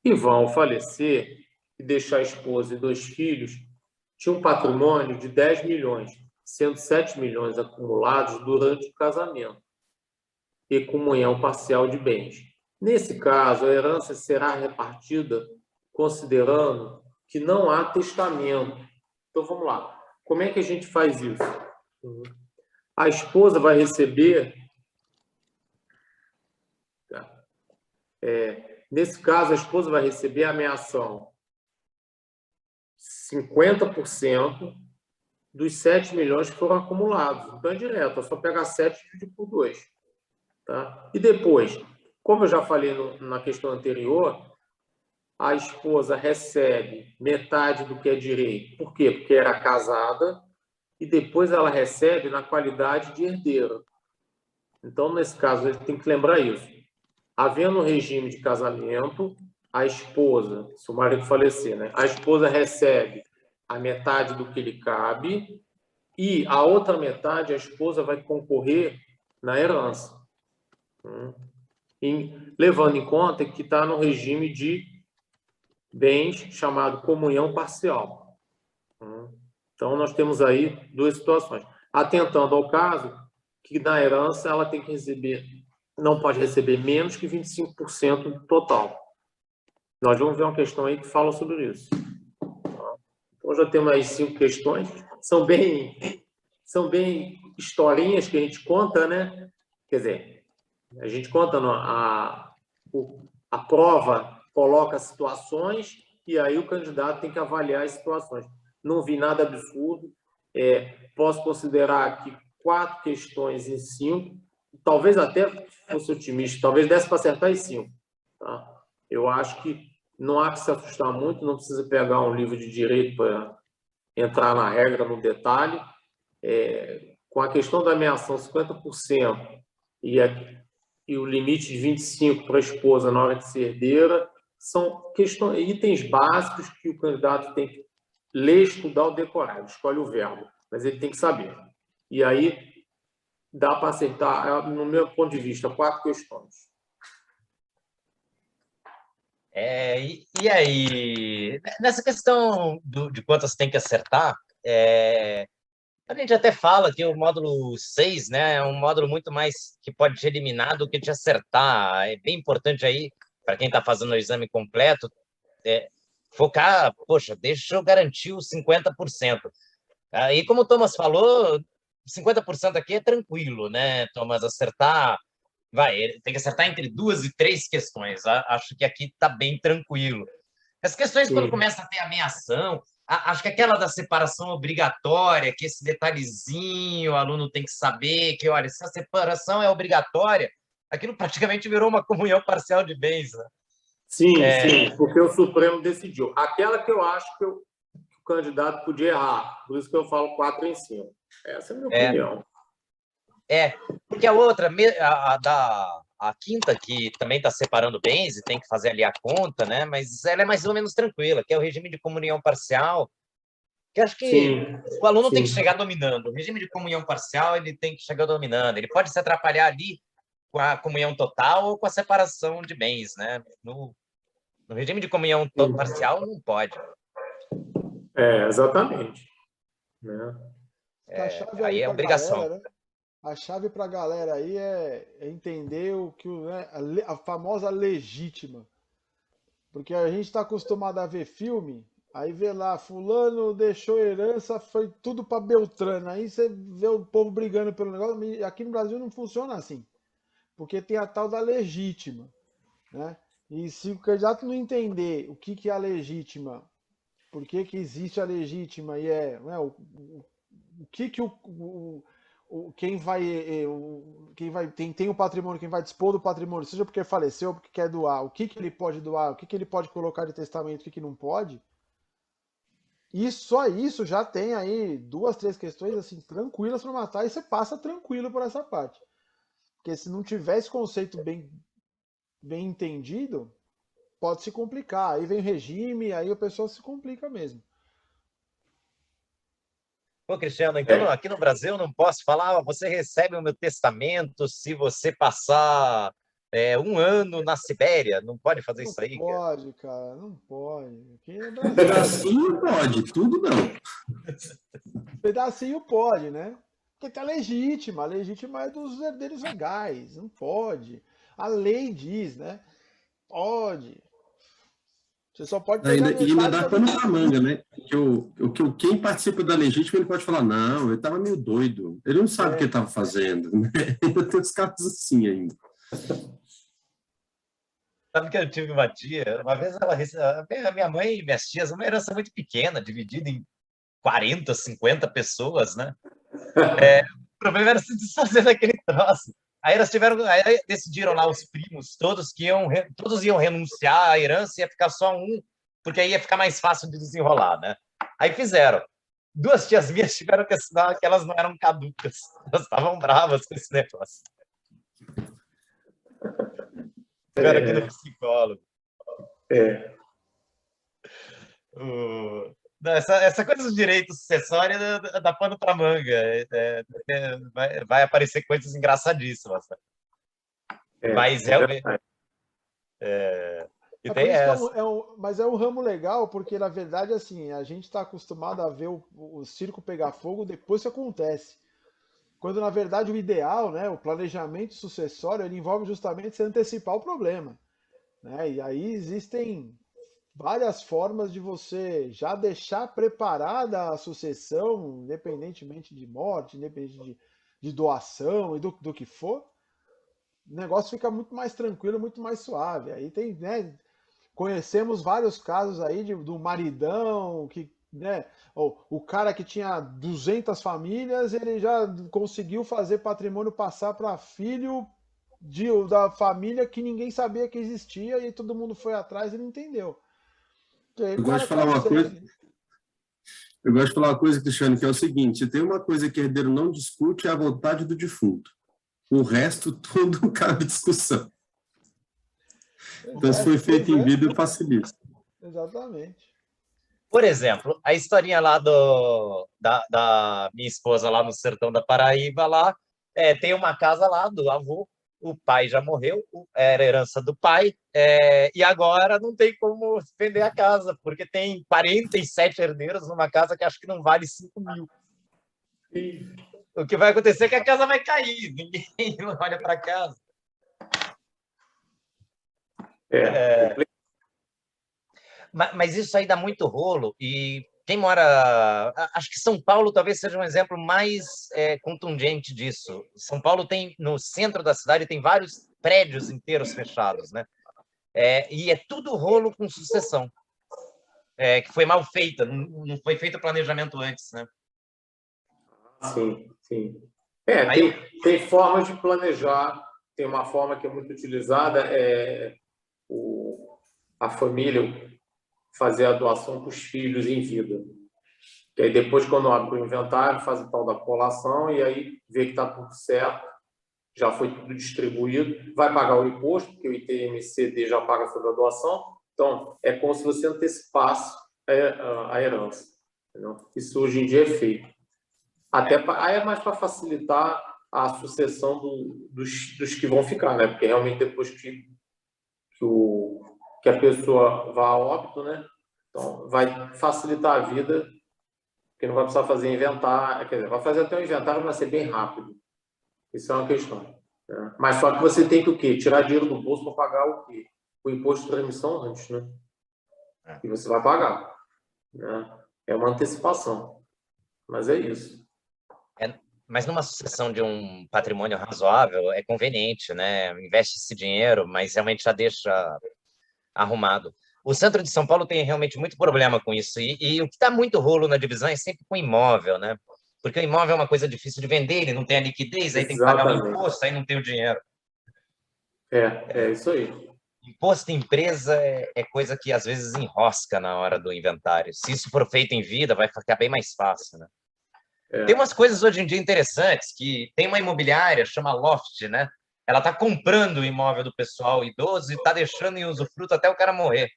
que vão ao falecer e deixar a esposa e 2 filhos, tinha um patrimônio de 10 milhões, sendo 7 milhões acumulados durante o casamento e comunhão parcial de bens. Nesse caso, a herança será repartida considerando que não há testamento. Então, vamos lá. Como é que a gente faz isso? A esposa vai receber... nesse caso, a esposa vai receber a ameação 50% dos 7 milhões que foram acumulados. Então, é direto, é só pegar 7 e dividir por 2. Tá? E depois, como eu já falei na questão anterior, a esposa recebe metade do que é direito. Por quê? Porque era casada e depois ela recebe na qualidade de herdeira. Então, nesse caso, a gente tem que lembrar isso. Havendo um regime de casamento, a esposa, se o marido falecer, né? A esposa recebe a metade do que lhe cabe e a outra metade a esposa vai concorrer na herança. Levando em conta que está no regime de bens chamado comunhão parcial. Então, nós temos aí 2 situações. Atentando ao caso que na herança ela tem que receber, não pode receber menos que 25% do total. Nós vamos ver uma questão aí que fala sobre isso. Então, já temos aí 5 questões. São bem historinhas que a gente conta, né? Quer dizer, a gente conta a prova, coloca situações e aí o candidato tem que avaliar as situações. Não vi nada absurdo. Posso considerar que 4 questões em 5, talvez até fosse otimista, talvez desse para acertar em 5. Tá? Eu acho que não há que se assustar muito, não precisa pegar um livro de direito para entrar na regra, no detalhe. Com a questão da ameação 50% e o limite de 25% para a esposa na hora de ser herdeira, são itens básicos que o candidato tem que ler, estudar ou decorar. Ele escolhe o verbo, mas ele tem que saber. E aí dá para acertar, no meu ponto de vista, 4 questões. E aí, nessa questão de quantas tem que acertar, a gente até fala que o módulo 6, né, é um módulo muito mais que pode te eliminar do que te acertar. É bem importante aí, para quem está fazendo o exame completo, focar, poxa, deixa eu garantir os 50%. Aí, como o Thomas falou, 50% aqui é tranquilo, né, Thomas? Acertar, tem que acertar entre 2 e 3 questões. Acho que aqui está bem tranquilo. As questões, quando começa a ter ameação, acho que aquela da separação obrigatória, que esse detalhezinho o aluno tem que saber, que, olha, se a separação é obrigatória, aquilo praticamente virou uma comunhão parcial de bens, né? Sim, porque o Supremo decidiu. Aquela que eu acho que o candidato podia errar, por isso que eu falo 4 em 5. Essa é a minha opinião. Porque a outra, a quinta, que também está separando bens e tem que fazer ali a conta, né? Mas ela é mais ou menos tranquila, que é o regime de comunhão parcial, que acho que o aluno tem que chegar dominando. O regime de comunhão parcial, ele tem que chegar dominando. Ele pode se atrapalhar ali com a comunhão total ou com a separação de bens, né? No regime de comunhão parcial, não pode. Exatamente. Né? Aí é obrigação. Galera, né? A chave para a galera aí é entender o que a famosa legítima. Porque a gente está acostumado a ver filme, aí vê lá, fulano deixou herança, foi tudo para Beltrano. Aí você vê o povo brigando pelo negócio. E aqui no Brasil não funciona assim. Porque tem a tal da legítima. Né? E se o candidato não entender o que é a legítima, por que existe a legítima e o que quem vai tem o patrimônio, quem vai dispor do patrimônio, seja porque faleceu ou porque quer doar, o que ele pode doar, o que ele pode colocar de testamento, o que não pode. E só isso já tem aí 2, 3 questões assim tranquilas para matar e você passa tranquilo por essa parte. Porque se não tiver esse conceito bem entendido, pode se complicar. Aí vem o regime, aí a pessoa se complica mesmo. Pô, Cristiano, então aqui no Brasil eu não posso falar, você recebe o meu testamento se você passar um ano na Sibéria. Não pode fazer Não isso aí, cara. pode, cara, não pode. Aqui é Brasil. Pedacinho pode, tudo não. Pedacinho pode, né? Porque tá legítima. A legítima é dos herdeiros legais. Não pode. A lei diz, né? Pode. Você só pode pegar Ainda, e ainda metade dá da pano pra legítima. manga, né? Quem participa da legítima, ele pode falar, não, ele estava meio doido. Ele não sabe o que ele estava fazendo. Né? Ainda tem os casos assim ainda. Sabe que eu tive uma tia, uma vez a minha mãe e minhas tias, uma herança muito pequena, dividida em 40, 50 pessoas, né? O problema era se desfazer daquele troço. Aí decidiram lá os primos, todos iam renunciar à herança, ia ficar só um, porque aí ia ficar mais fácil de desenrolar, né? Aí fizeram. 2 tias minhas tiveram que assinar que elas não eram caducas. Elas estavam bravas com esse negócio. Tiveram aqui no psicólogo. Não, essa coisa dos direitos sucessórios dá pano para manga. Vai aparecer coisas engraçadíssimas. Mas realmente. E É tem por isso que essa. mas é um ramo legal, porque na verdade, assim, a gente está acostumado a ver o circo pegar fogo depois que acontece. Quando na verdade o ideal, né, o planejamento sucessório, ele envolve justamente se antecipar o problema, né? E aí existem várias formas de você já deixar preparada a sucessão, independentemente de morte, independente de doação e do que for. O negócio fica muito mais tranquilo, muito mais suave. Aí tem, né, conhecemos vários casos aí do maridão que, né, o cara que tinha 200 famílias, ele já conseguiu fazer patrimônio passar para filho da família que ninguém sabia que existia e todo mundo foi atrás e não entendeu. E aí Eu o gosto cara de falar uma coisa. consegue. Eu gosto de falar uma coisa, Cristiano, que é o seguinte: se tem uma coisa que herdeiro não discute, é a vontade do defunto. O resto, tudo cabe discussão. Então, se foi feito em vida, facilita. Exatamente. Por exemplo, a historinha lá da minha esposa lá no sertão da Paraíba, lá, tem uma casa lá do avô, o pai já morreu, era herança do pai, e agora não tem como vender a casa, porque tem 47 herdeiros numa casa que acho que não vale 5 mil. O que vai acontecer é que a casa vai cair, ninguém olha para casa. Mas isso aí dá muito rolo, e quem mora... Acho que São Paulo talvez seja um exemplo mais contundente disso. São Paulo tem, no centro da cidade, tem vários prédios inteiros fechados, né? E é tudo rolo com sucessão, que foi mal feita, não foi feito o planejamento antes, né? Sim, sim. Tem formas de planejar, tem uma forma que é muito utilizada, a família fazer a doação para os filhos em vida. E aí depois, quando abre o inventário, faz o tal da colação e aí vê que está tudo certo, já foi tudo distribuído, vai pagar o imposto, porque o ITMCD já paga sobre a doação, então é como se você antecipasse a herança. Entendeu? Isso hoje em dia é feito. Aí é mais para facilitar a sucessão dos que vão ficar, né? Porque realmente depois que a pessoa vá a óbito, né? Então, vai facilitar a vida, porque não vai precisar fazer inventário, quer dizer, vai fazer até o inventário, mas vai ser bem rápido. Isso é uma questão. Né? Mas só que você tem que o quê? Tirar dinheiro do bolso para pagar o quê? O imposto de transmissão antes, né? E você vai pagar. Né? É uma antecipação. Mas é isso. Mas numa sucessão de um patrimônio razoável, é conveniente, né? Investe esse dinheiro, mas realmente já deixa arrumado. O centro de São Paulo tem realmente muito problema com isso. E o que está muito rolo na divisão é sempre com imóvel, né? Porque o imóvel é uma coisa difícil de vender, ele não tem a liquidez, aí tem que pagar o imposto, aí não tem o dinheiro. É isso aí. Imposto em empresa é coisa que às vezes enrosca na hora do inventário. Se isso for feito em vida, vai ficar bem mais fácil, né? Tem umas coisas hoje em dia interessantes, que tem uma imobiliária, chama Loft, né? Ela está comprando o imóvel do pessoal idoso e está deixando em usufruto até o cara morrer.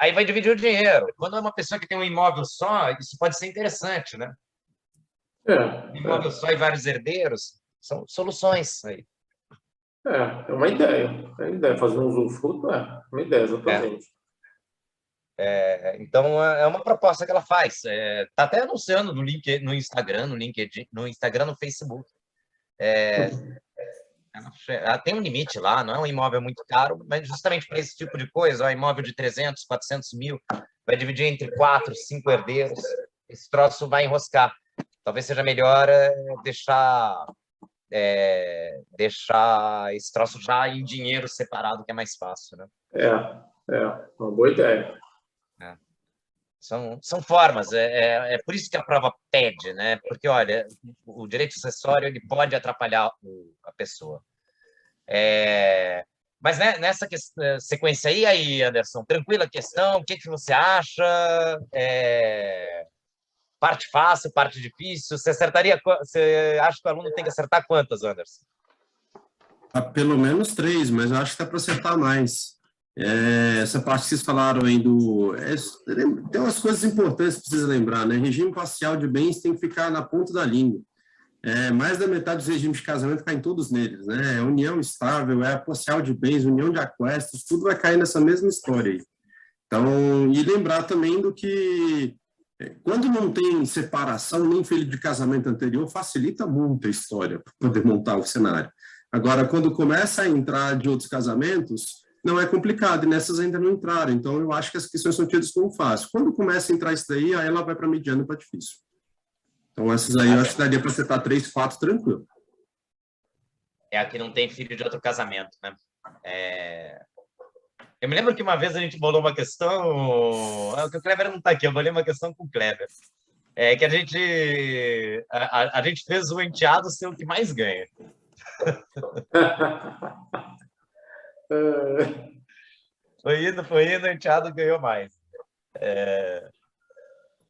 Aí vai dividir o dinheiro. Quando é uma pessoa que tem um imóvel só, isso pode ser interessante, né? Imóvel só e vários herdeiros. São soluções aí. É uma ideia. É uma ideia. Fazer um usufruto é uma ideia, exatamente. Então, é uma proposta que ela faz. Está até anunciando no link, no Instagram, no LinkedIn, no Instagram, no Facebook. Ela tem um limite lá, não é um imóvel muito caro, mas justamente para esse tipo de coisa, um imóvel de 300, 400 mil, vai dividir entre 4, 5 herdeiros, esse troço vai enroscar. Talvez seja melhor deixar esse troço já em dinheiro separado, que é mais fácil, né? Uma boa ideia. São formas, é por isso que a prova pede, né? Porque, olha, o direito sucessório ele pode atrapalhar a pessoa. Mas né, nessa sequência aí, Anderson, tranquila a questão, o que você acha? Parte fácil, parte difícil? Você acha que o aluno tem que acertar quantas, Anderson? Pelo menos 3, mas eu acho que dá para acertar mais. Essa parte que vocês falaram aí tem umas coisas importantes que precisa lembrar, né? Regime parcial de bens tem que ficar na ponta da língua. Mais da metade dos regimes de casamento caem todos neles, né? União estável, parcial de bens, união de aquestos, tudo vai cair nessa mesma história aí. Então, e lembrar também do que quando não tem separação nem filho de casamento anterior, facilita muito a história para poder montar o cenário. Agora, quando começa a entrar de outros casamentos, não é complicado, e nessas ainda não entraram. Então, eu acho que as questões são tidas como fácil. Quando começa a entrar isso daí, aí ela vai para mediano e para difícil. Então, essas aí eu acho que daria para acertar 3, 4 tranquilo. A que não tem filho de outro casamento, né? Eu me lembro que uma vez a gente bolou uma questão... O Kleber não está aqui, eu bolei uma questão com o Kleber. Que a gente fez o enteado ser o que mais ganha. Foi indo, o enteado ganhou mais.